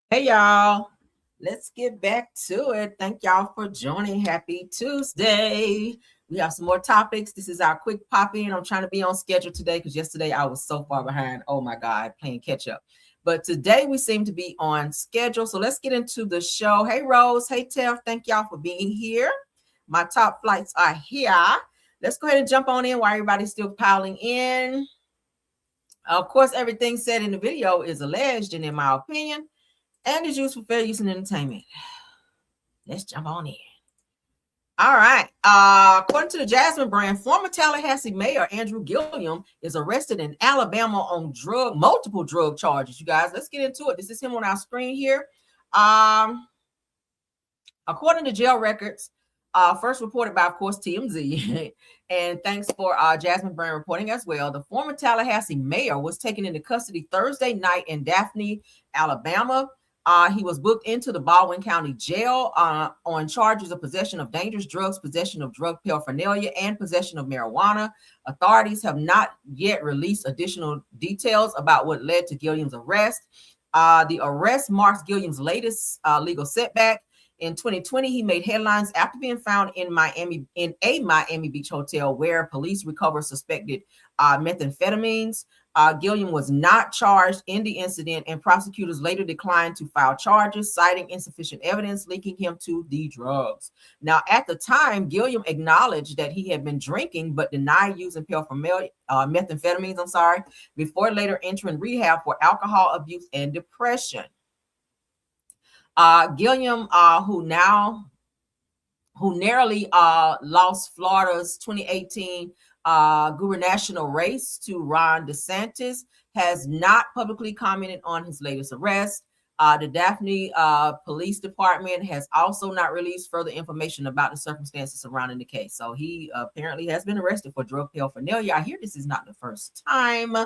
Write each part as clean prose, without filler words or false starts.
Hey y'all, let's get back to it. Thank y'all for joining. Happy Tuesday. We have some more topics. This is our quick pop in. I'm trying to be on schedule today because yesterday I was so far behind. Oh my God, playing catch up. But today we seem to be on schedule. So let's get into the show. Hey Rose, hey Tev, thank y'all for being here. My top flights are here. Let's go ahead and jump on in while everybody's still piling in. Of course, everything said in the video is alleged and in my opinion and is used for fair use and entertainment. Let's jump on in. All right. According to the Jasmine brand, former Tallahassee Mayor Andrew Gillum is arrested in Alabama on multiple drug charges. You guys, let's get into it. This is him on our screen here. According to jail records, first reported by, of course, TMZ, and thanks for Jasmine Brand reporting as well. The former Tallahassee mayor was taken into custody Thursday night in Daphne, Alabama. He was booked into the Baldwin County Jail on charges of possession of dangerous drugs, possession of drug paraphernalia, and possession of marijuana. Authorities have not yet released additional details about what led to Gillum's arrest. The arrest marks Gillum's latest legal setback. In 2020, he made headlines after being found in a Miami Beach hotel where police recovered suspected methamphetamines. Gillum was not charged in the incident, and prosecutors later declined to file charges, citing insufficient evidence linking him to the drugs. Now, at the time, Gillum acknowledged that he had been drinking, but denied using methamphetamines, before later entering rehab for alcohol abuse and depression. Gillum, who narrowly lost Florida's 2018 gubernatorial race to Ron DeSantis, has not publicly commented on his latest arrest. The Daphne Police Department has also not released further information about the circumstances surrounding the case. So he apparently has been arrested for drug paraphernalia. I hear this is not the first time,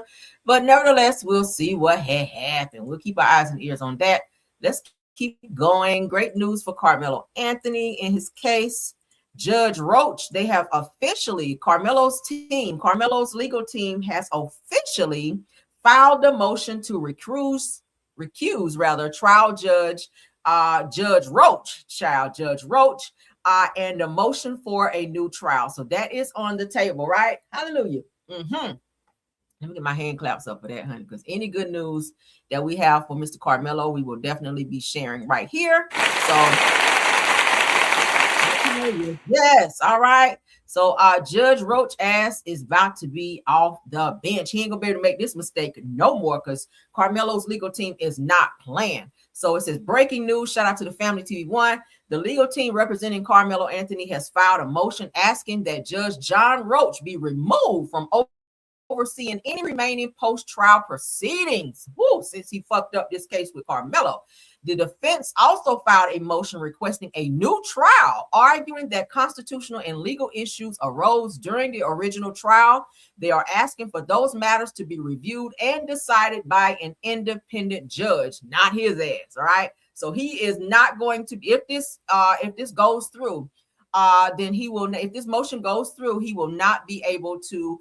but nevertheless, we'll see what had happened. We'll keep our eyes and ears on that. Let's keep going. Great news for Carmelo Anthony in his case. Judge Roach, they have officially, Carmelo's legal team has officially filed the motion to recuse trial judge Roach, and the motion for a new trial. So that is on the table, right? Hallelujah. Let me get my hand claps up for that, honey, because any good news that we have for Mr. Carmelo, we will definitely be sharing right here. So, yes, all right. So, Judge Roach ass is about to be off the bench. He ain't gonna be able to make this mistake no more because Carmelo's legal team is not playing. So it says breaking news. Shout out to the Family TV One. The legal team representing Carmelo Anthony has filed a motion asking that Judge John Roach be removed from overseeing any remaining post-trial proceedings since he fucked up this case with Carmelo. The defense also filed a motion requesting a new trial, arguing that constitutional and legal issues arose during the original trial. They are asking for those matters to be reviewed and decided by an independent judge, not his ass. All right. So he is not going to be, if this goes through, then he will, if this motion goes through, he will not be able to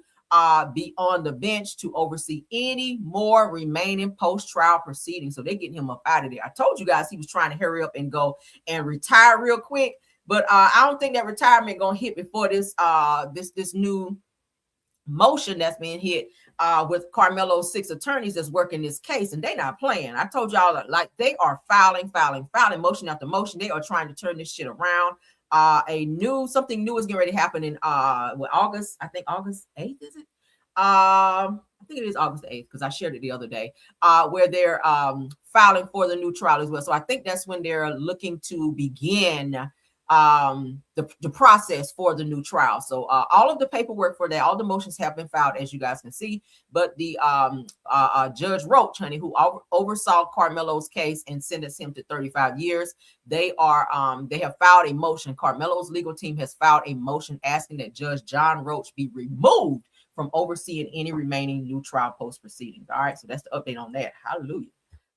be on the bench to oversee any more remaining post-trial proceedings. So they're getting him up out of there. I told you guys he was trying to hurry up and go and retire real quick, but I don't think that retirement gonna hit before this new motion that's being hit with Carmelo's 6 attorneys that's working this case, and they not playing. I told y'all, like, they are filing motion after motion. They are trying to turn this shit around. Something new is getting ready to happen in August. I think August 8th, is it? I think it is August 8th because I shared it the other day, where they're filing for the new trial as well. So I think that's when they're looking to begin the process for the new trial. So all of the paperwork for that, all the motions have been filed, as you guys can see. But the Judge Roach, honey, who oversaw Carmelo's case and sentenced him to 35 years, they have filed a motion. Carmelo's legal team has filed a motion asking that Judge John Roach be removed from overseeing any remaining new trial post proceedings. All right, so that's the update on that. Hallelujah.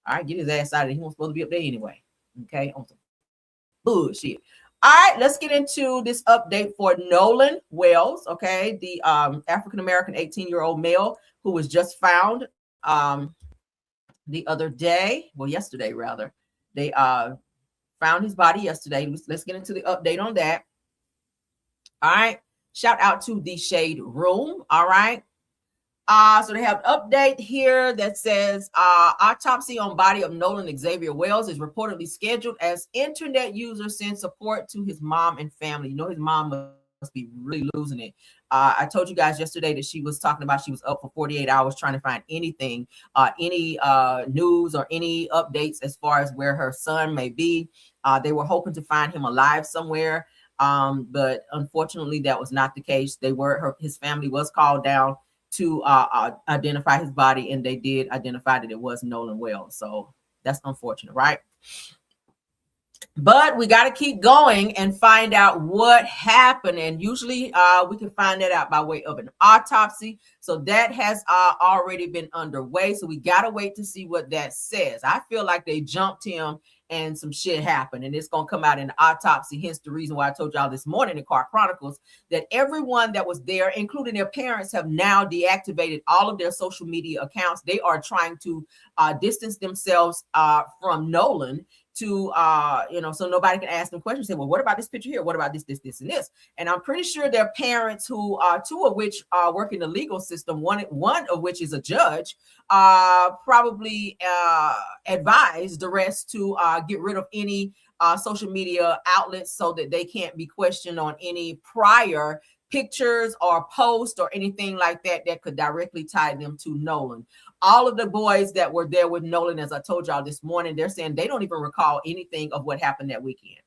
All right, get his ass out of there. He wasn't supposed to be up there anyway. Okay, on some bullshit. All right, let's get into this update for Nolan Wells, okay, the African-American 18-year-old male who was just found the other day, well, yesterday rather, They found his body yesterday. Let's get into the update on that. All right. Shout out to the Shade Room. All right. So they have an update here that says autopsy on body of Nolan Xavier Wells is reportedly scheduled as internet users send support to his mom and family. You know, his mom must be really losing it. I told you guys yesterday that she was talking about she was up for 48 hours trying to find anything, any news or any updates as far as where her son may be. They were hoping to find him alive somewhere, but unfortunately that was not the case. His family was called down to identify his body, and they did identify that it was Nolan Wells. So that's unfortunate, right? But we got to keep going and find out what happened. And usually we can find that out by way of an autopsy. So that has already been underway. So we got to wait to see what that says. I feel like they jumped him and some shit happened, and it's going to come out in the autopsy. Hence the reason why I told y'all this morning in Car Chronicles that everyone that was there, including their parents, have now deactivated all of their social media accounts. They are trying to distance themselves from Nolan to so nobody can ask them questions. Say, well, what about this picture here? What about this, and this? And I'm pretty sure their parents, who two of which work in the legal system, one of which is a judge, probably advised the rest to get rid of any social media outlets so that they can't be questioned on any prior pictures or posts or anything like that that could directly tie them to Nolan. All of the boys that were there with Nolan, as I told y'all this morning, they're saying they don't even recall anything of what happened that weekend.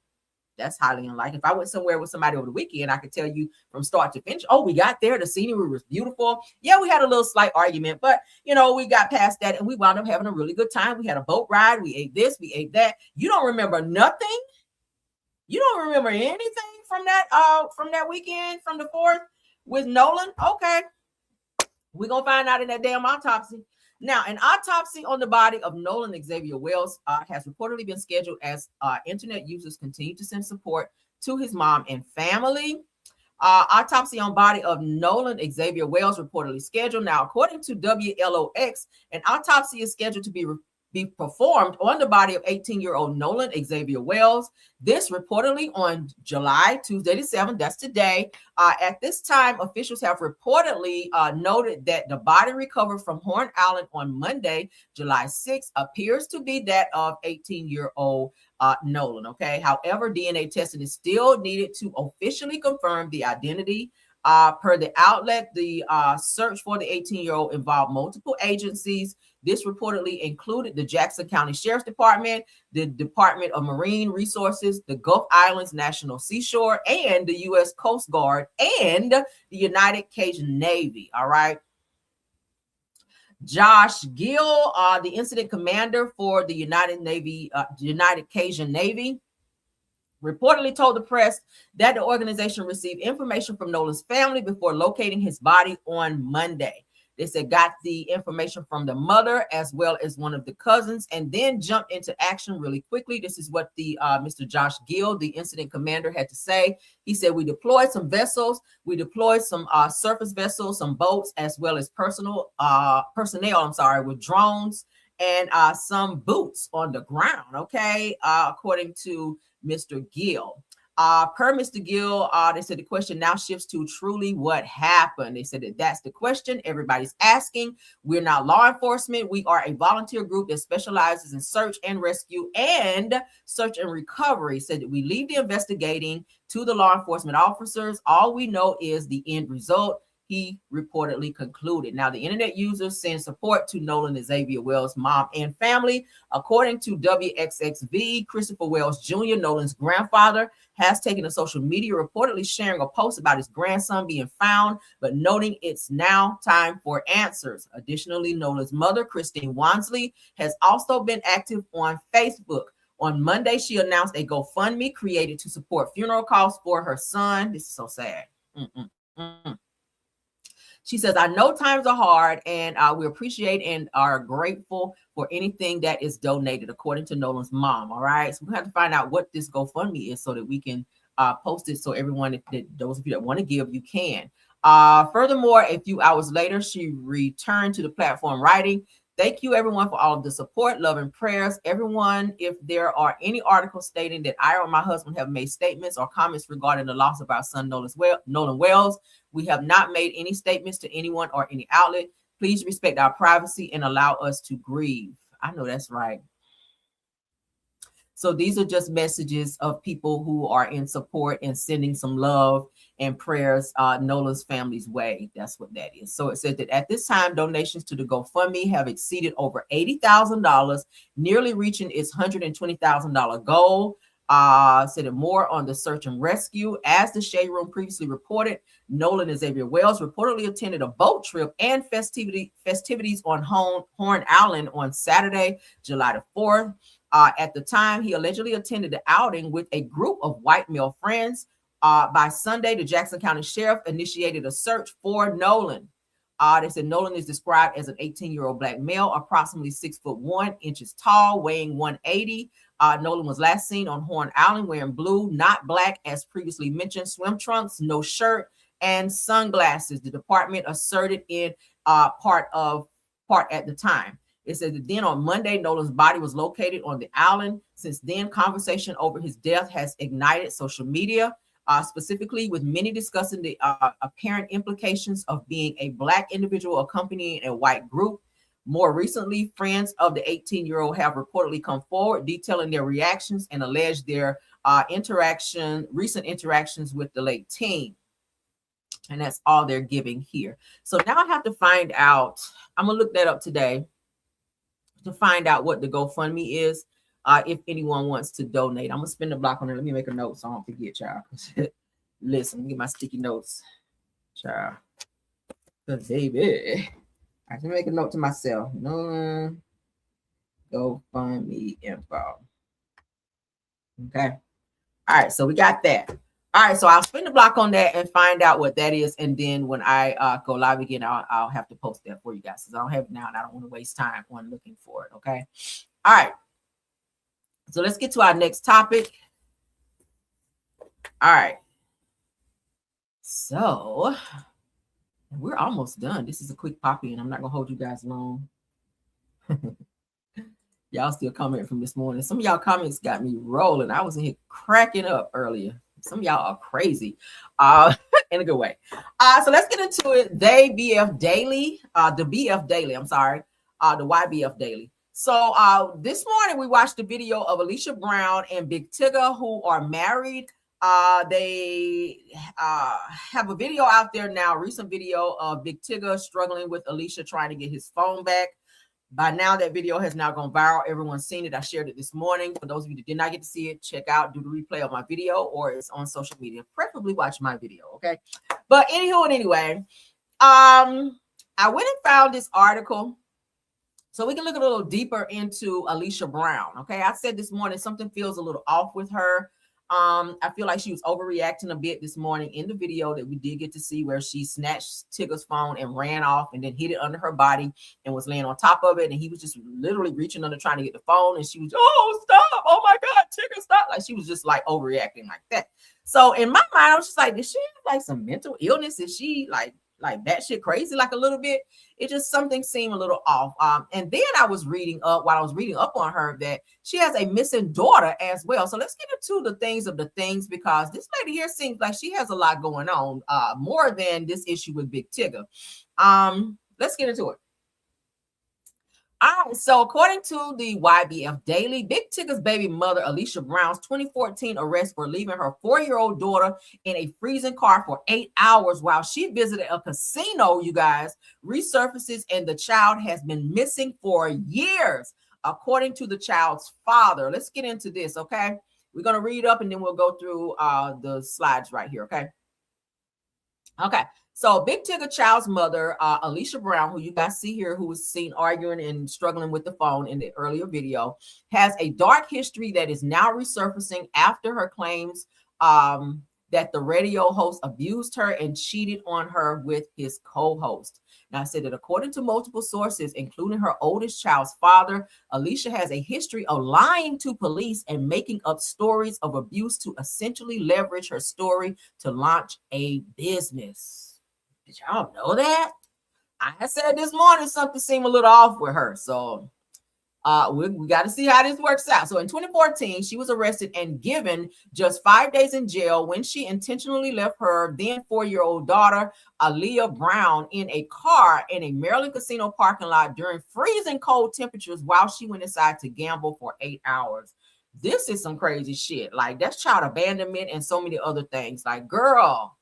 That's highly unlikely. If I went somewhere with somebody over the weekend, I could tell you from start to finish, oh, we got there, the scenery was beautiful. Yeah, we had a little slight argument, but we got past that and we wound up having a really good time. We had a boat ride, we ate this, we ate that. You don't remember nothing? You don't remember anything from that weekend, from the 4th with Nolan? Okay. We're going to find out in that damn autopsy. Now, an autopsy on the body of Nolan Xavier Wells has reportedly been scheduled as internet users continue to send support to his mom and family. Autopsy on body of Nolan Xavier Wells reportedly scheduled. Now, according to WLOX, an autopsy is scheduled to be performed on the body of 18-year-old Nolan Xavier Wells. This reportedly on Tuesday the 7th, that's today. At this time, officials have reportedly noted that the body recovered from Horn Island on Monday, July 6th, appears to be that of 18-year-old Nolan. Okay. However, DNA testing is still needed to officially confirm the identity. Per the outlet, the search for the 18-year-old involved multiple agencies. This reportedly included the Jackson County Sheriff's Department, the Department of Marine Resources, the Gulf Islands National Seashore, and the U.S. Coast Guard, and the United Cajun Navy. All right. Josh Gill, the incident commander for the United Cajun Navy, reportedly told the press that the organization received information from Nolan's family before locating his body on Monday. They said got the information from the mother as well as one of the cousins, and then jumped into action really quickly. This is what the Mr. Josh Gill, the incident commander, had to say. He said, we deployed some vessels, we deployed some surface vessels, some boats, as well as personnel, with drones and some boots on the ground. Okay, according to Mr. Gill. Per Mr. Gill, they said the question now shifts to truly what happened. They said that that's the question everybody's asking. We're not law enforcement. We are a volunteer group that specializes in search and rescue and search and recovery. Said that we leave the investigating to the law enforcement officers. All we know is the end result, he reportedly concluded. Now, the internet users send support to Nolan Xavier Wells' mom and family. According to WXXV, Christopher Wells Jr., Nolan's grandfather, has taken to social media, reportedly sharing a post about his grandson being found, but noting it's now time for answers. Additionally, Nolan's mother, Christine Wansley, has also been active on Facebook. On Monday, she announced a GoFundMe created to support funeral costs for her son. This is so sad. She says, I know times are hard, and we appreciate and are grateful for anything that is donated, according to Nolan's mom. All right. So we have to find out what this GoFundMe is so that we can post it so everyone, those of you that want to give, you can. Furthermore, a few hours later, she returned to the platform writing, Thank you, everyone, for all of the support, love, and prayers. Everyone, if there are any articles stating that I or my husband have made statements or comments regarding the loss of our son, Nolan Wells, we have not made any statements to anyone or any outlet. Please respect our privacy and allow us to grieve. I know that's right. So these are just messages of people who are in support and sending some love and prayers Nolan's family's way. That's what that is. So it says that at this time, donations to the GoFundMe have exceeded over $80,000, nearly reaching its $120,000 goal. Said it more on the search and rescue. As the Shade Room previously reported, Nolan and Xavier Wells reportedly attended a boat trip and festivities on Horn Island on Saturday, July the 4th. At the time, he allegedly attended the outing with a group of white male friends. By Sunday, the Jackson County Sheriff initiated a search for Nolan. They said Nolan is described as an 18-year-old black male, approximately 6'1" tall, weighing 180. Nolan was last seen on Horn Island wearing blue, not black, as previously mentioned, swim trunks, no shirt, and sunglasses. The department asserted in part at the time. It said that then on Monday, Nolan's body was located on the island. Since then, conversation over his death has ignited social media, specifically with many discussing the apparent implications of being a black individual accompanying a white group. More recently, friends of the 18-year-old have reportedly come forward detailing their reactions and alleged their recent interactions with the late teen. And that's all they're giving here. So now I have to find out. I'm going to look that up today to find out what the GoFundMe is. If anyone wants to donate, I'm going to spin the block on it. Let me make a note so I don't forget, y'all. Listen, let me get my sticky notes, child. Because, baby, I can make a note to myself. No, GoFundMe info. Okay. All right, so we got that. All right, so I'll spin the block on that and find out what that is. And then when I go live again, I'll have to post that for you guys because I don't have it now and I don't want to waste time on looking for it. Okay. All right. So let's get to our next topic. All right. So we're almost done. This is a quick poppy and I'm not going to hold you guys long. Y'all still commenting from this morning. Some of y'all comments got me rolling. I was in here cracking up earlier. Some of y'all are crazy in a good way. So let's get into it. The BF Daily, the YBF Daily. So this morning we watched the video of Alicia Brown and Big Tigga, who are married. They have a video out there now, recent video of Big Tigga struggling with Alicia trying to get his phone back. By now, that video has now gone viral. Everyone's seen it. I shared it this morning. For those of you that did not get to see it, check out, do the replay of my video, or it's on social media. Preferably watch my video, okay? But anywho and anyway, I went and found this article so we can look a little deeper into Alicia Brown, okay? I said this morning something feels a little off with her. I feel like she was overreacting a bit this morning in the video that we did get to see where she snatched Tigga's phone and ran off and then hid it under her body and was laying on top of it. And he was just literally reaching under trying to get the phone. And she was, oh, stop. Oh my God, Tigga, stop. Like she was just like overreacting like that. So in my mind, I was just like, did she have like some mental illness? Is she like that shit crazy, like a little bit? It just something seemed a little off. And then I was reading up while I was reading up on her that she has a missing daughter as well. So let's get into the things of the things, because this lady here seems like she has a lot going on, more than this issue with Big Tigga. Let's get into it. All right, so according to the YBF Daily, Big Tigga's baby mother, Alicia Brown's 2014 arrest for leaving her 4-year-old daughter in a freezing car for 8 hours while she visited a casino, you guys, resurfaces, and the child has been missing for years, according to the child's father. Let's get into this, okay? We're going to read up and then we'll go through the slides right here, okay? Okay. So Big Tigga child's mother, Alicia Brown, who you guys see here, who was seen arguing and struggling with the phone in the earlier video, has a dark history that is now resurfacing after her claims that the radio host abused her and cheated on her with his co-host. Now, I said that according to multiple sources, including her oldest child's father, Alicia has a history of lying to police and making up stories of abuse to essentially leverage her story to launch a business. Did y'all know that? I said this morning something seemed a little off with her. So we got to see how this works out. So in 2014, she was arrested and given just 5 days in jail when she intentionally left her then 4-year-old daughter, Alicia Brown, in a car in a Maryland casino parking lot during freezing cold temperatures while she went inside to gamble for 8 hours. This is some crazy shit. Like, that's child abandonment and so many other things. Like, girl,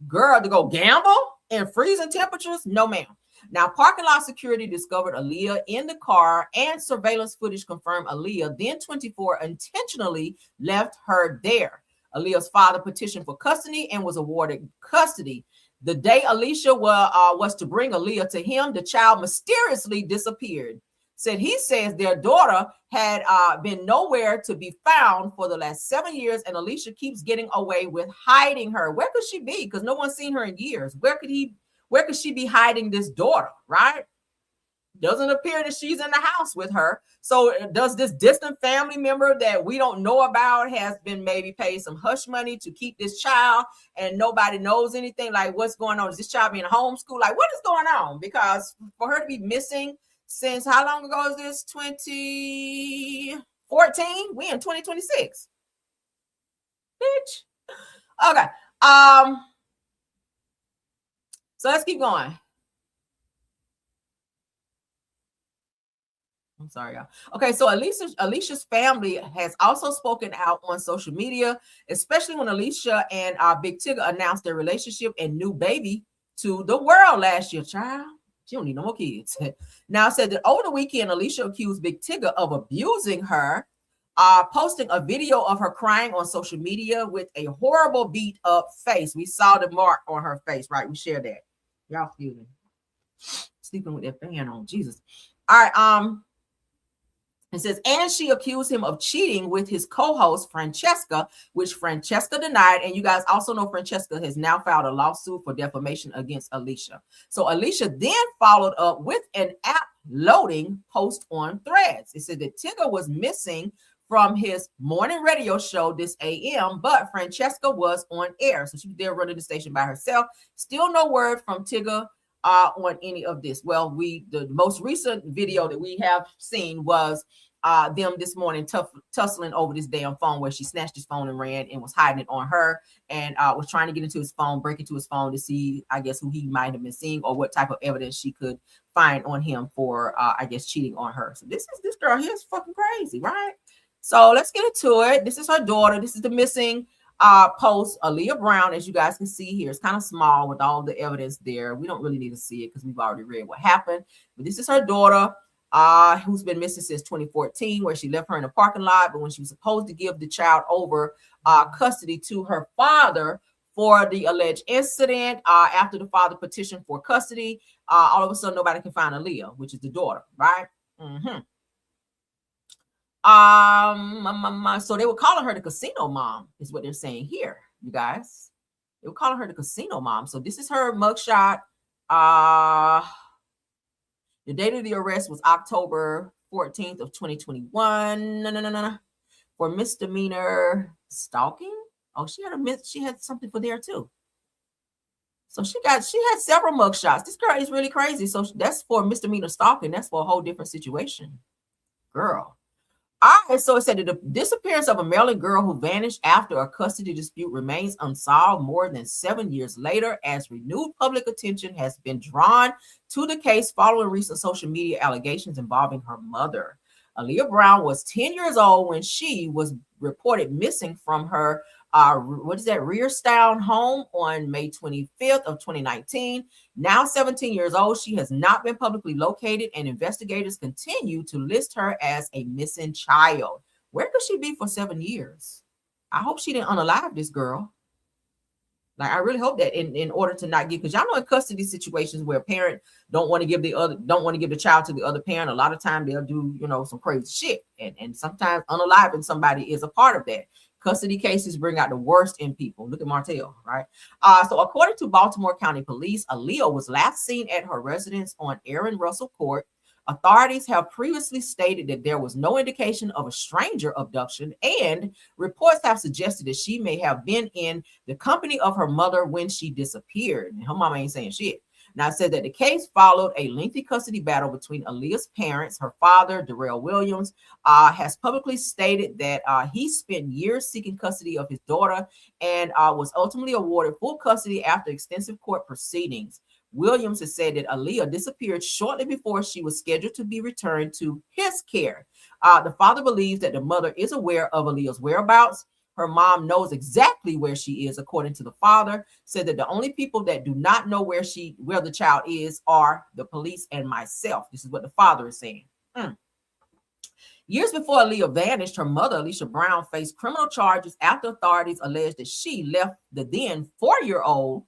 to go gamble in freezing temperatures? No, ma'am. Now, parking lot security discovered Alicia in the car, and surveillance footage confirmed Alicia, then 24, intentionally left her there. Alicia's father petitioned for custody and was awarded custody. The day Alicia was to bring Alicia to him, the child mysteriously disappeared. He says their daughter had been nowhere to be found for the last 7 years, and Alicia keeps getting away with hiding her. Where could she be? Because no one's seen her in years. Where could she be hiding this daughter, right? Doesn't appear that she's in the house with her. So does this distant family member that we don't know about has been maybe paid some hush money to keep this child and nobody knows anything? Like, what's going on? Is this child being homeschooled? Like, what is going on? Because for her to be missing since how long ago is this? 2014? We in 2026. Bitch. Okay. So let's keep going. I'm sorry, y'all. Okay, so Alicia's family has also spoken out on social media, especially when Alicia and Big Tigga announced their relationship and new baby to the world last year. Child, she don't need no more kids. Now, it said that over the weekend, Alicia accused Big Tigga of abusing her, posting a video of her crying on social media with a horrible beat up face. We saw the mark on her face, right? We shared that. Y'all excuse me. Sleeping with that fan on. Jesus. All right. It says, and she accused him of cheating with his co-host, Francesca, which Francesca denied. And you guys also know Francesca has now filed a lawsuit for defamation against Alicia. So Alicia then followed up with an app loading post on Threads. It said that Tigga was missing from his morning radio show this AM, but Francesca was on air. So she was there running the station by herself. Still no word from Tigga on any of this. Well, the most recent video that we have seen was them this morning tussling over this damn phone, where she snatched his phone and ran and was hiding it on her, and was trying to get into his phone, break into his phone to see, I guess, who he might have been seeing or what type of evidence she could find on him for, I guess, cheating on her. So this girl here is fucking crazy, right? So let's get into it. This is her daughter. This is the missing post, Alicia Brown, as you guys can see here. It's kind of small with all the evidence there. We don't really need to see it because we've already read what happened. But this is her daughter, who's been missing since 2014, where she left her in a parking lot. But when she was supposed to give the child over custody to her father for the alleged incident, after the father petitioned for custody, all of a sudden nobody can find Alicia, which is the daughter, right? So they were calling her the casino mom, is what they're saying here, you guys. They were calling her the casino mom. So this is her mugshot. The date of the arrest was October 14th of 2021. For misdemeanor stalking. Oh, she had something for there too. So she had several mugshots. This girl is really crazy. So that's for misdemeanor stalking. That's for a whole different situation. Girl. All right, so it said that the disappearance of a Maryland girl who vanished after a custody dispute remains unsolved more than 7 years later, as renewed public attention has been drawn to the case following recent social media allegations involving her mother. Alicia Brown was 10 years old when she was reported missing from her Rearstown home on May 25th of 2019. Now 17 years old, she has not been publicly located, and investigators continue to list her as a missing child. Where could she be for 7 years? I hope she didn't unalive this girl. Like, I really hope that in order to not give, because y'all know in custody situations where a parent don't want to give the child to the other parent, a lot of time they'll do, some crazy shit. And sometimes unaliving somebody is a part of that. Custody cases bring out the worst in people. Look at Martell, right? So according to Baltimore County Police, Alicia was last seen at her residence on Aaron Russell Court. Authorities have previously stated that there was no indication of a stranger abduction, and reports have suggested that she may have been in the company of her mother when she disappeared. And her mama ain't saying shit. Now, it said that the case followed a lengthy custody battle between Aaliyah's parents. Her father, Darrell Williams, has publicly stated that he spent years seeking custody of his daughter and was ultimately awarded full custody after extensive court proceedings. Williams has said that Aaliyah disappeared shortly before she was scheduled to be returned to his care. The father believes that the mother is aware of Aaliyah's whereabouts. Her mom knows exactly where she is, according to the father. Said that the only people that do not know where the child is are the police and myself. This is what the father is saying. Years before Aaliyah vanished, her mother, Alicia Brown, faced criminal charges after authorities alleged that she left the then 4-year-old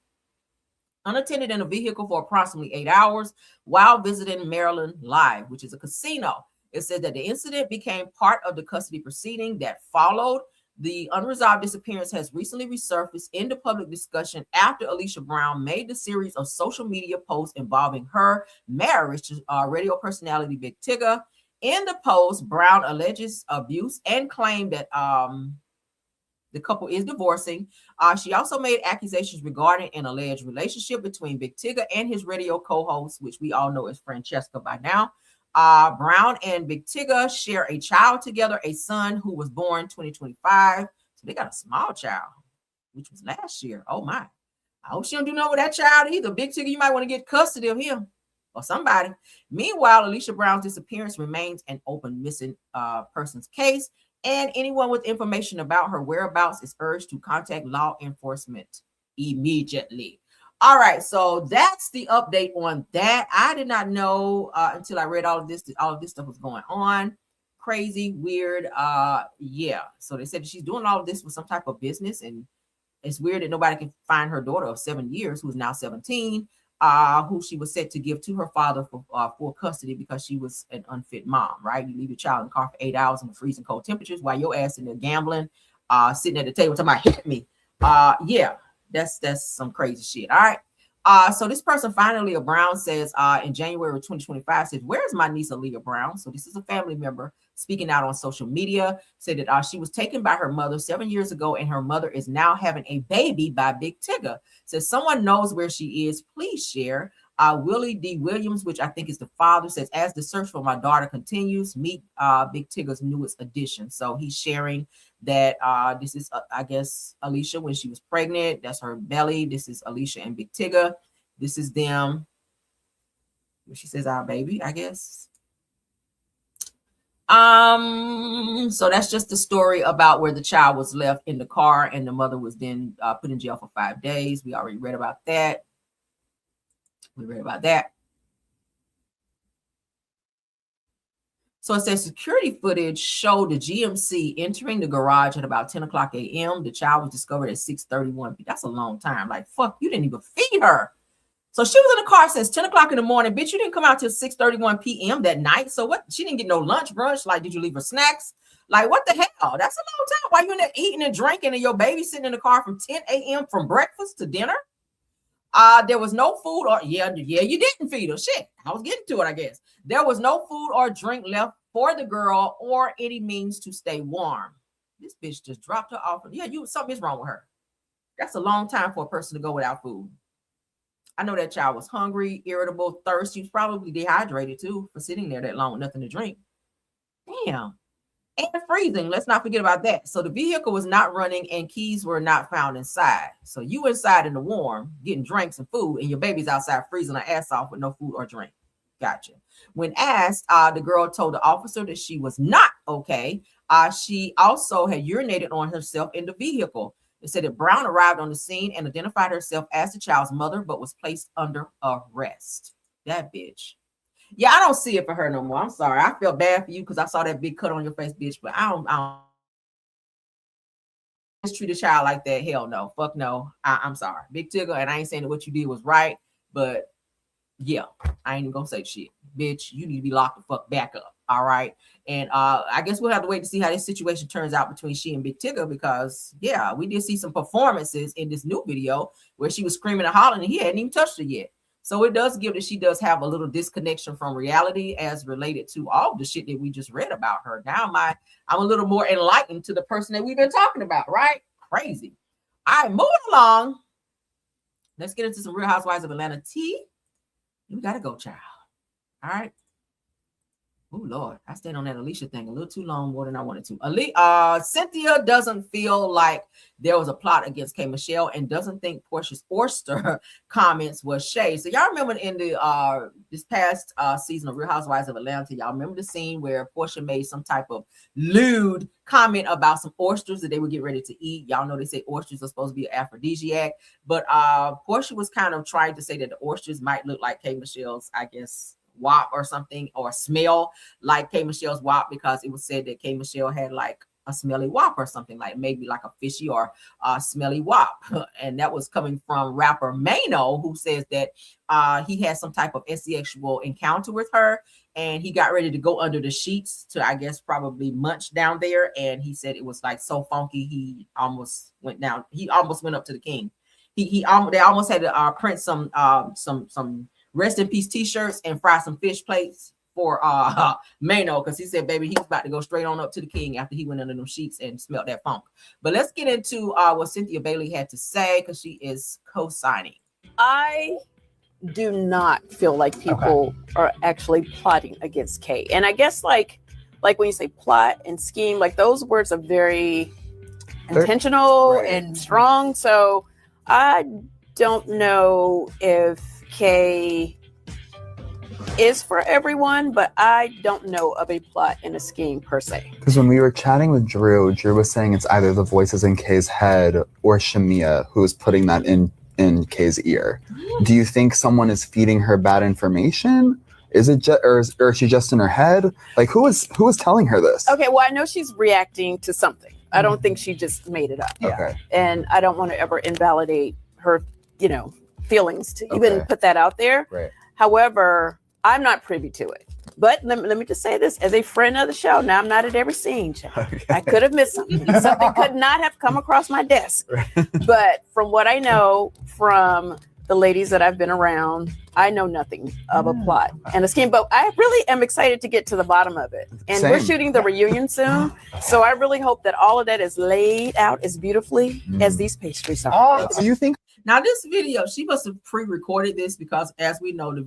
unattended in a vehicle for approximately 8 hours while visiting Maryland Live, which is a casino. It said that the incident became part of the custody proceeding that followed. The unresolved disappearance has recently resurfaced into public discussion after Alicia Brown made the series of social media posts involving her marriage to radio personality Big-Tigga. In the post, Brown alleges abuse and claimed that the couple is divorcing. She also made accusations regarding an alleged relationship between Big-Tigga and his radio co-host, which we all know is Francesca by now. Brown and Big-Tigga share a child together, a son who was born 2025. So they got a small child, which was last year. Oh my. I hope she don't do nothing with that child either. Big-Tigga, you might want to get custody of him or somebody. Meanwhile, Alicia Brown's disappearance remains an open missing persons case, and anyone with information about her whereabouts is urged to contact law enforcement immediately. All right, so that's the update on that. I did not know until I read all of this stuff was going on. Crazy, weird. Yeah. So they said that she's doing all of this with some type of business, and it's weird that nobody can find her daughter of 7 years, who is now 17, who she was set to give to her father for full custody because she was an unfit mom, right? You leave your child in the car for 8 hours in the freezing cold temperatures while your ass in there gambling, sitting at the table talking about hit me. Yeah. That's some crazy shit. All right. So this person, finally, Aaliyah Brown, says in January of 2025, says, "Where's my niece Aaliyah Brown?" So this is a family member speaking out on social media, said that she was taken by her mother 7 years ago, and her mother is now having a baby by Big-Tigga. Says someone knows where she is, please share. Willie D. Williams, which I think is the father, says, "As the search for my daughter continues, meet Big-Tigga's newest addition." So he's sharing that this is, I guess, Alicia when she was pregnant. That's her belly. This is Alicia and Big-Tigga. This is them. She says, "Our baby," I guess. So that's just the story about where the child was left in the car and the mother was then put in jail for 5 days. We already read about that. So it says security footage showed the GMC entering the garage at about 10 o'clock a.m. The child was discovered at 6:31. That's a long time. Like, fuck, you didn't even feed her. So she was in the car since 10 o'clock in the morning. Bitch, you didn't come out till 6:31 p.m. that night. So what? She didn't get no lunch, brunch. Like, did you leave her snacks? Like, what the hell? That's a long time. Why you in there eating and drinking and your baby sitting in the car from 10 a.m. from breakfast to dinner? There was no food or you didn't feed her. Shit, I was getting to it, I guess. There was no food or drink left for the girl or any means to stay warm. This bitch just dropped her off. Yeah, something is wrong with her. That's a long time for a person to go without food. I know that child was hungry, irritable, thirsty. She was probably dehydrated too for sitting there that long with nothing to drink. Damn. And freezing. Let's not forget about that. So the vehicle was not running and keys were not found inside. So you inside in the warm, getting drinks and food, and your baby's outside freezing her ass off with no food or drink. Gotcha. When asked, the girl told the officer that she was not okay. She also had urinated on herself in the vehicle. It said that Brown arrived on the scene and identified herself as the child's mother, but was placed under arrest. That bitch. Yeah, I don't see it for her no more. I'm sorry. I feel bad for you because I saw that big cut on your face, bitch. But I don't just treat a child like that. Hell no. Fuck no. I'm sorry. Big-Tigga, and I ain't saying that what you did was right, but yeah, I ain't even gonna say shit. Bitch, you need to be locked the fuck back up. All right. And I guess we'll have to wait to see how this situation turns out between she and Big-Tigga, because yeah, we did see some performances in this new video where she was screaming and hollering and he hadn't even touched her yet. So it does give that she does have a little disconnection from reality as related to all the shit that we just read about her. Now I'm a little more enlightened to the person that we've been talking about, right? Crazy. All right, moving along. Let's get into some Real Housewives of Atlanta tea. We gotta go, child. All right. Oh Lord, I stayed on that Alicia thing a little too long, more than I wanted to. Cynthia doesn't feel like there was a plot against K Michelle and doesn't think Portia's oyster comments was shade. So y'all remember in the this past season of Real Housewives of Atlanta, y'all remember the scene where Portia made some type of lewd comment about some oysters that they would get ready to eat. Y'all know they say oysters are supposed to be an aphrodisiac, but Portia was kind of trying to say that the oysters might look like K Michelle's, I guess, wop or something, or smell like K Michelle's wop, because it was said that K Michelle had like a smelly wop or something, like maybe like a fishy or smelly wop. And that was coming from rapper Mano, who says that he had some type of sexual encounter with her, and he got ready to go under the sheets to, I guess, probably munch down there, and he said it was like so funky he almost went down. He almost went up to the king. They almost had to print some rest in peace t-shirts and fry some fish plates for Mano, because he said, baby, he's about to go straight on up to the king after he went under them sheets and smelled that funk. But let's get into what Cynthia Bailey had to say, because she is co-signing. I do not feel like people are actually plotting against Kay. And I guess like when you say plot and scheme, like those words are very intentional and strong. So I don't know if Kay is for everyone, but I don't know of a plot and a scheme per se. Because when we were chatting with Drew was saying it's either the voices in Kay's head or Shamia who is putting that in Kay's ear. Do you think someone is feeding her bad information? Is it just, or is she just in her head? Like who is telling her this? Okay, well, I know she's reacting to something. I don't think she just made it up. Okay. And I don't want to ever invalidate her, feelings to even put that out there. Right. However, I'm not privy to it. But let me just say this as a friend of the show. Now, I'm not at every scene. I could have missed something. Something could not have come across my desk. But from what I know from the ladies that I've been around, I know nothing of a plot and a scheme. But I really am excited to get to the bottom of it. And we're shooting the reunion soon. So I really hope that all of that is laid out as beautifally as these pastries are. So you think? Now, this video, she must have pre-recorded this, because as we know, the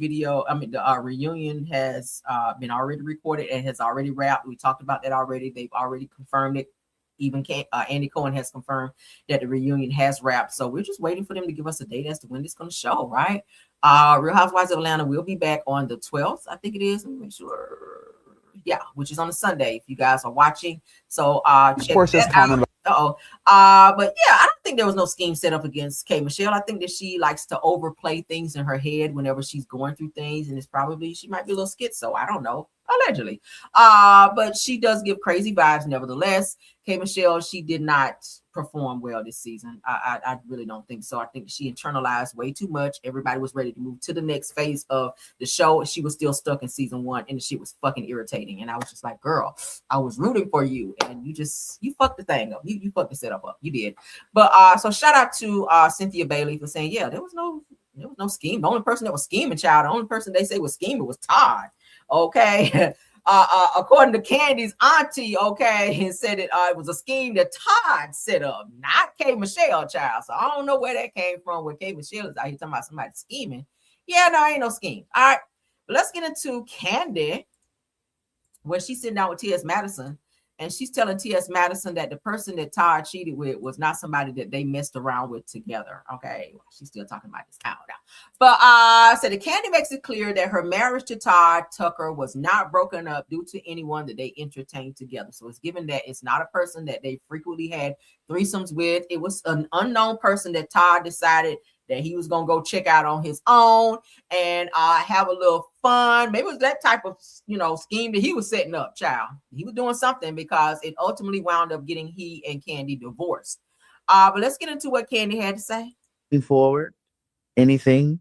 reunion has been already recorded and has already wrapped. We talked about that already. They've already confirmed it. Even Andy Cohen has confirmed that the reunion has wrapped. So we're just waiting for them to give us a date as to when it's going to show, right? Real Housewives of Atlanta will be back on the 12th, I think it is. Let me make sure. Yeah, which is on a Sunday if you guys are watching. So check that out. But yeah, I don't think there was no scheme set up against K Michelle. I think that she likes to overplay things in her head whenever she's going through things, and she might be a little schizo. I don't know, allegedly. But she does give crazy vibes nevertheless. K Michelle, she did not perform well this season. I really don't think so. I think she internalized way too much. Everybody was ready to move to the next phase of the show. She was still stuck in season 1, and the shit was fucking irritating. And I was just like, girl, I was rooting for you, and you fucked the thing up. You fucked the setup up. You did. But so shout out to Cynthia Bailey for saying, yeah, there was no scheme. The only person that was scheming, child, the only person they say was scheming was Todd. Okay. According to Kandi's auntie, and said it was a scheme that Todd set up, not K Michelle, child. So I don't know where that came from, where K Michelle is out here talking about somebody scheming. Yeah, no, ain't no scheme. All right, but let's get into Kandi, where she's sitting down with T.S. Madison, and she's telling T.S. Madison that the person that Todd cheated with was not somebody that they messed around with together. Okay, well, she's still talking about this cow now. But so the Kandi makes it clear that her marriage to Todd Tucker was not broken up due to anyone that they entertained together. So it's given that it's not a person that they frequently had threesomes with. It was an unknown person that Todd decided that he was gonna go check out on his own and have a little fun. Maybe it was that type of scheme that he was setting up, child. He was doing something, because it ultimately wound up getting he and Kandi divorced. But let's get into what Kandi had to say. Moving forward, anything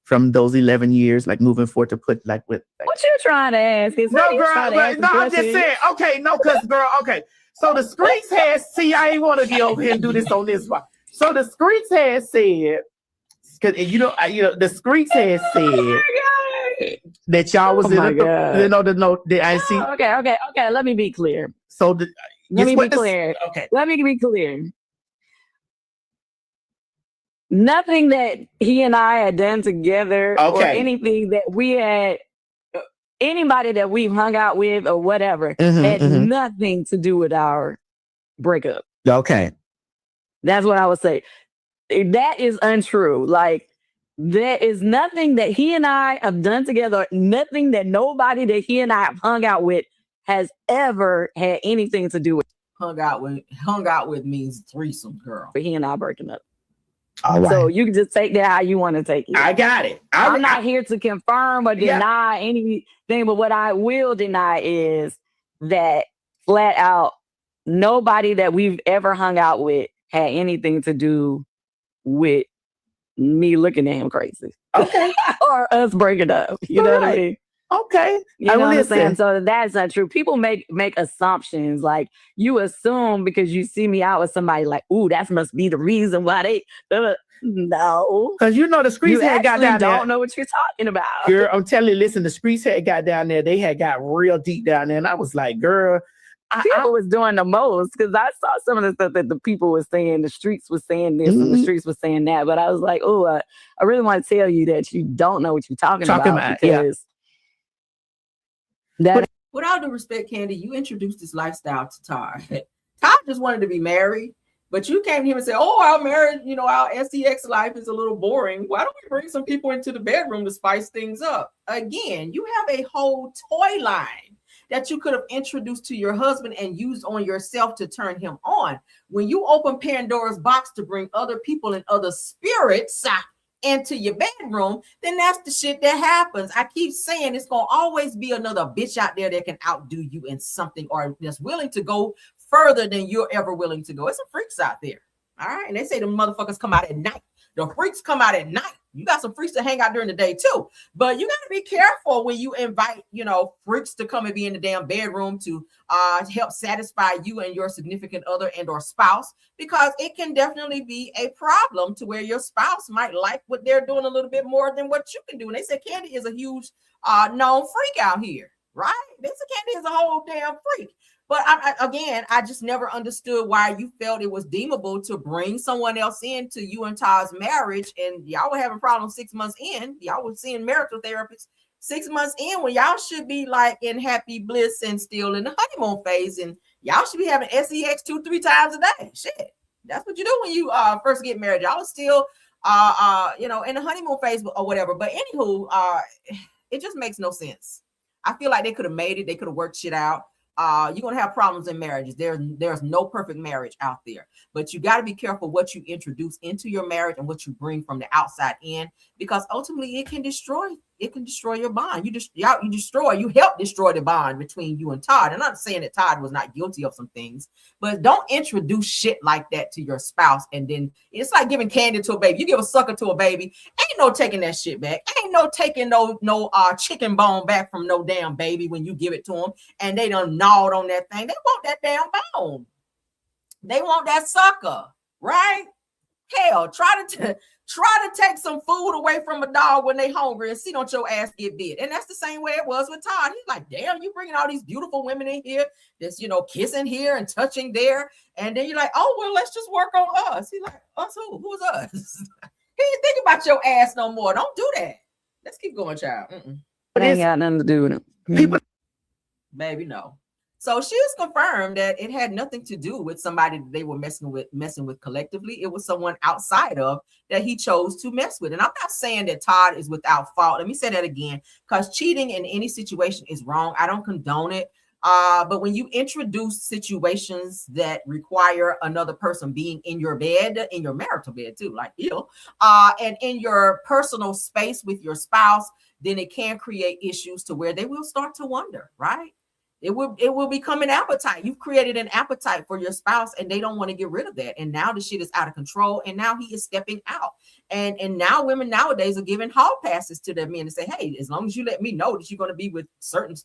from those 11 years, like moving forward to put what you trying to ask? No, girl, I'm just saying. Okay, no, because girl, okay. So the streets I ain't want to be over here and do this on this one. So the streets has said, because the streets has said that y'all was I see. Okay. Let me be clear. So let me be clear. Okay. Let me be clear. nothing that he and I had done together or Okay. anything that we had, anybody that we've hung out with or whatever, Mhm, had mhm. nothing to do with our breakup. Okay. That's what I would say. That is untrue. Like, there is nothing that he and I have done together, nothing that nobody that he and I have hung out with has ever had anything to do with Hung out with means threesome, girl. he and I breaking up. All right. So you can just take that how you want to take it. I got it. I'm not here to confirm or Yeah. deny anything, but what I will deny is that flat out nobody that we've ever hung out with had anything to do with me looking at him crazy. Okay. Or us breaking up. You know what I Right. mean? Okay. You know what I'm saying? Listen. So that's not true. People make assumptions. Like, you assume because you see me out with somebody, like, ooh, that must be the reason why they. No, Because you know the streets you had got actually down there. don't know what you're talking about. Girl, I'm telling you, listen, the streets had got down there. They had got real deep down there. And I was like, girl, People was doing the most because I saw some of the stuff that the people were saying. The streets was saying this and the streets was saying that. But I was like, oh, I really want to tell you that you don't know what you're talking about because that. With all due respect, Kandi, you introduced this lifestyle to Todd. Todd just wanted to be married, but you came to him and said, "Oh, our marriage, our SEX life is a little boring. Why don't we bring some people into the bedroom to spice things up?" Again, you have a whole toy line that you could have introduced to your husband and used on yourself to turn him on. When you open Pandora's box to bring other people and other spirits into your bedroom, then that's the shit that happens. I keep saying it's gonna always be another bitch out there that can outdo you in something or that's willing to go further than you're ever willing to go. It's some freaks out there. All right. And they say the motherfuckers come out at night. The freaks come out at night. You got some freaks that hang out during the day too. But you got to be careful when you invite, freaks to come and be in the damn bedroom to help satisfy you and your significant other and or spouse, because it can definitely be a problem to where your spouse might like what they're doing a little bit more than what you can do. And they say Kandi is a huge known freak out here, right? They say Kandi is a whole damn freak. But I just never understood why you felt it was deemable to bring someone else into you and Todd's marriage, and y'all were having problems 6 months in. Y'all were seeing marital therapists 6 months in when y'all should be like in happy bliss and still in the honeymoon phase, and y'all should be having SEX 2-3 times a day. Shit, that's what you do when you first get married. Y'all are still in the honeymoon phase or whatever. But anywho, it just makes no sense. I feel like they could have made it. They could have worked shit out. You're gonna have problems in marriages. There's no perfect marriage out there, but you got to be careful what you introduce into your marriage and what you bring from the outside in, because ultimately it can destroy your bond. You help destroy the bond between you and Todd. And I'm not saying that Todd was not guilty of some things, but don't introduce shit like that to your spouse. And then it's like giving candy to a baby. You give a sucker to a baby, ain't no taking that shit back. Ain't no taking no chicken bone back from no damn baby when you give it to them and they done gnawed on that thing. They want that damn bone. They want that sucker, right? Hell, try to take some food away from a dog when they hungry and see don't your ass get bit. And that's the same way it was with Todd. He's like, damn, you bringing all these beautiful women in here that's, kissing here and touching there. And then you're like, oh, well, let's just work on us. He's like, us who? Who's us? He ain't think about your ass no more. Don't do that. Let's keep going, child. It ain't got nothing to do with it. Baby, no. So she was confirmed that it had nothing to do with somebody that they were messing with collectively. It was someone outside of that he chose to mess with. And I'm not saying that Todd is without fault. Let me say that again, because cheating in any situation is wrong. I don't condone it. But when you introduce situations that require another person being in your bed, in your marital bed too, like and in your personal space with your spouse, then it can create issues to where they will start to wonder, right? It will become an appetite. You've created an appetite for your spouse and they don't want to get rid of that. And now the shit is out of control. And now he is stepping out. And now women nowadays are giving hall passes to their men and say, hey, as long as you let me know that you're going to be with certain,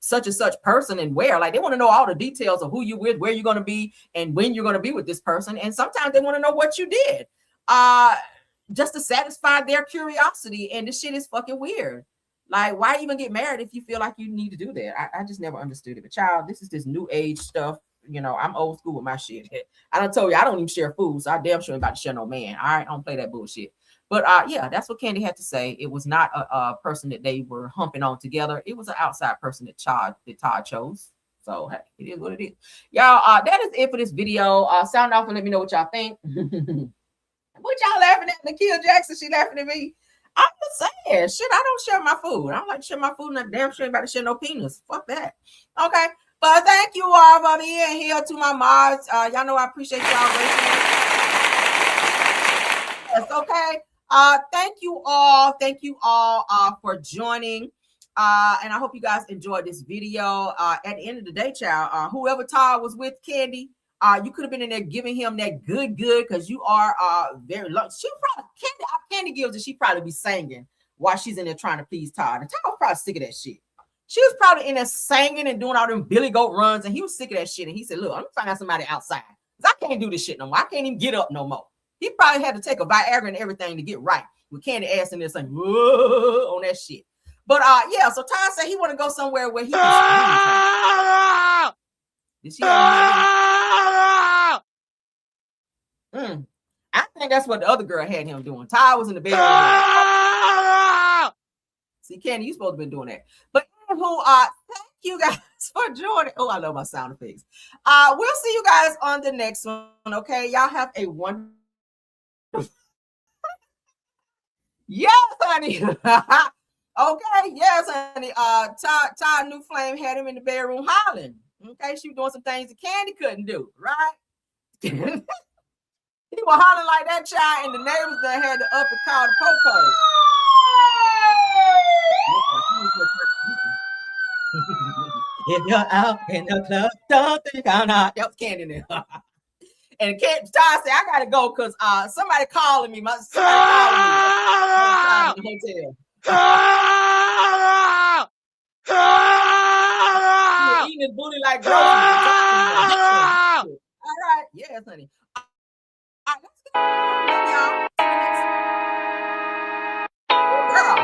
such and such person and where, like they want to know all the details of who you're with, where you're going to be and when you're going to be with this person. And sometimes they want to know what you did just to satisfy their curiosity. And this shit is fucking weird. Like, why even get married if you feel like you need to do that? I just never understood it. But child, this is this new age stuff. you know, I'm old school with my shit. I done told you I don't even share food, so I damn sure ain't about to share no man. All right, I don't play that bullshit. But yeah, that's what Kandi had to say. It was not a person that they were humping on together. It was an outside person that Todd chose. So hey, it is what it is. Y'all, that is it for this video. Sound off and let me know what y'all think. What y'all laughing at? Nakia Jackson, she laughing at me. I'm just saying, shit, I don't share my food. I don't like to share my food, and I damn sure ain't about to share no penis. Fuck that. Okay. But thank you all for being here, to my mods. Y'all know I appreciate y'all. It's okay. Thank you all. Thank you all for joining. And I hope you guys enjoyed this video. At the end of the day, child, whoever Todd was with, Kandi, you could have been in there giving him that good, because you are very low. She probably Kandi gives it. She probably be singing while she's in there trying to please Todd. And Todd was probably sick of that shit. She was probably in there singing and doing all them Billy Goat runs, and he was sick of that shit. And he said, "Look, I'm gonna find out somebody outside, because I can't do this shit no more. I can't even get up no more." He probably had to take a Viagra and everything to get right with Kandi ass in there saying, "Whoa," on that shit. But yeah, so Todd said he want to go somewhere where he can. Did she I think that's what the other girl had him doing. Todd was in the bedroom. See, Kandi, you supposed to be doing that. But anywho, thank you guys for joining. Oh, I love my sound effects. We'll see you guys on the next one. Okay, y'all have a wonderful. Yes, honey. Okay, yes, honey. Todd New Flame had him in the bedroom hollering. Okay, she was doing some things that Kandi couldn't do, right? He was hollering like that child, and the neighbors that had to up and call the po-po. If you're out in the club, don't think I'm not. That was Kandi in there. And Todd said, I gotta go because somebody calling me. Somebody calling me in the hotel. Eating his booty like groceries. All right, yes, honey. All right, let's go, y'all. Girl.